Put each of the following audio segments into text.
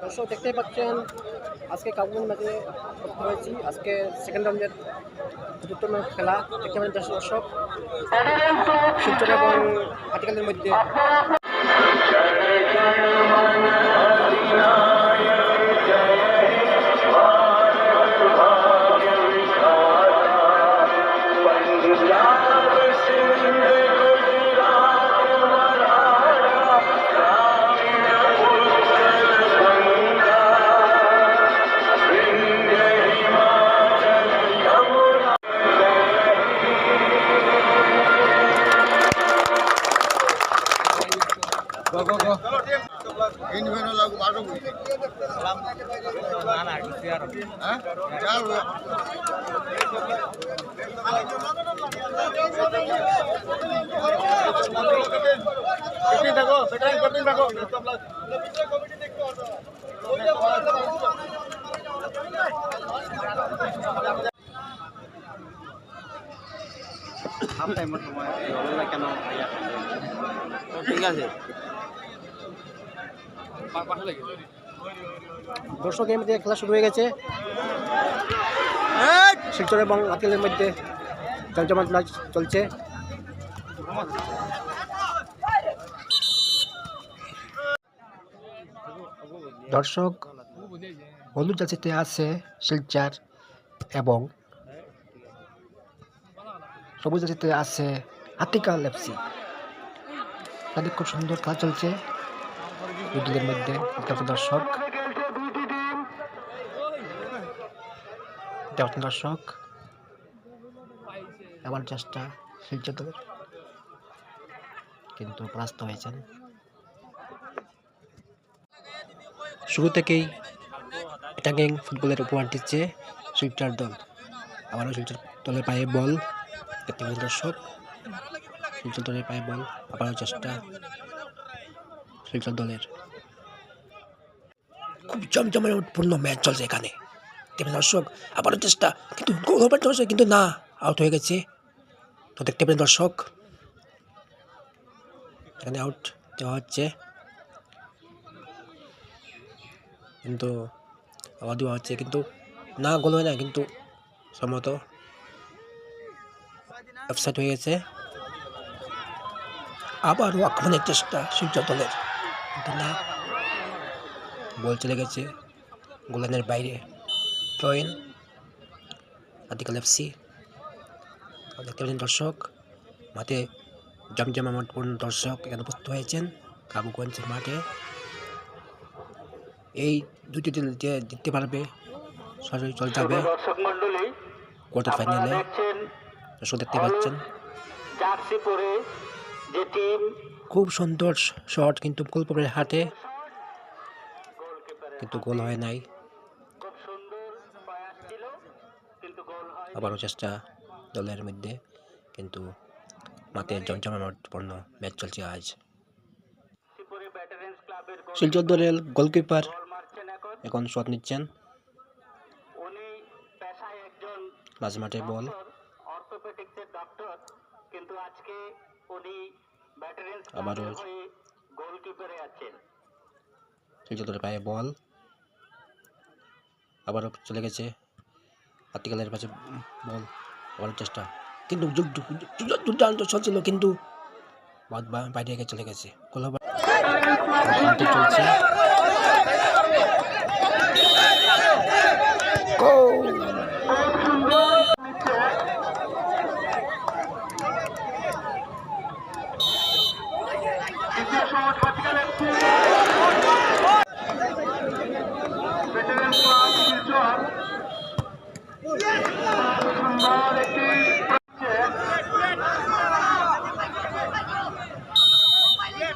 দর্শক দেখতেই পাচ্ছেন আজকে কাবুল ম্যাচে করতে হয়েছি। আজকে সেকেন্ড রাউন্ডের চতুর্থ খেলা দেখতে পাচ্ছেন দর্শক শিলচর এবং আটিকালের মধ্যে। ঠিক আছে দর্শক এর মধ্যে খেলা শুরু হয়ে গেছে শিলচর এবং আটিকালের মধ্যে জমজমাট ম্যাচ চলছে। দর্শক হলুদ জার্সিতে আছে শিলচর এবং সবুজ জার্সিতে আছে আটিকাল এফসি। তাদের খুব সুন্দর খেলা চলছে দুদলের মধ্যে। দর্শক দর্শক আবার চেষ্টা শিলচর দলের, কিন্তু পরাস্ত হয়েছেন। শুরু থেকেই অ্যাটাকিং ফুটবলের উপহার দিচ্ছে শিলচর দল। আবারও শিলচর দলের পায়ে বল দেখতে পাচ্ছেন দর্শক। শিলচর দলের পায়ে বল, আবারও চেষ্টা শিলচর দলের। খুব জমজমাটপূর্ণ ম্যাচ চলছে এখানে দর্শক। আবারও চেষ্টা, কিন্তু গোল হবার চলছে, কিন্তু না, আউট হয়ে গেছে। তো দেখতে পেলেন দর্শক এখানে আউট দেওয়া হচ্ছে, কিন্তু আবার দেওয়া হচ্ছে, কিন্তু না, গোল হয় না, কিন্তু সম্ভবত অফসাইড হয়ে গেছে। আবারও আক্রমণের চেষ্টা শিলচর দলের, কিন্তু না, বল চলে গেছে গোলানের বাইরে। জয়েন আটিকাল এফসি। দেখতে পাচ্ছেন দর্শক মাঠে জমজমাটপূর্ণ দর্শক এখানে উপস্থিত হয়েছেন কাবুগঞ্জের মাঠে। এই দুটি দল যে জিততে পারবে সরাসরি চলে যাবে কোয়ার্টার ফাইনালে। দর্শক দেখতে পাচ্ছেন খুব সুন্দর শট, কিন্তু গোলকিপারের হাতে, কিন্তু গোল হয় নাই। আবারও চেষ্টা দলের মধ্যে, কিন্তু মাঠে জমজমাটপূর্ণ ম্যাচ চলছে আজ। শিলচর দলের গোলকিপার এখন শট নিচ্ছেন, মাঝ মাঠে বল। আবারও শিলচর দলের পায়ে বল, আবারও চলে গেছে আটিকালের পাশে বল। আবারও চেষ্টা, কিন্তু দুর্দান্ত চলছিল, কিন্তু বাইরে চলে গেছে। গোল চলছে,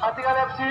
আটিকাল এফসি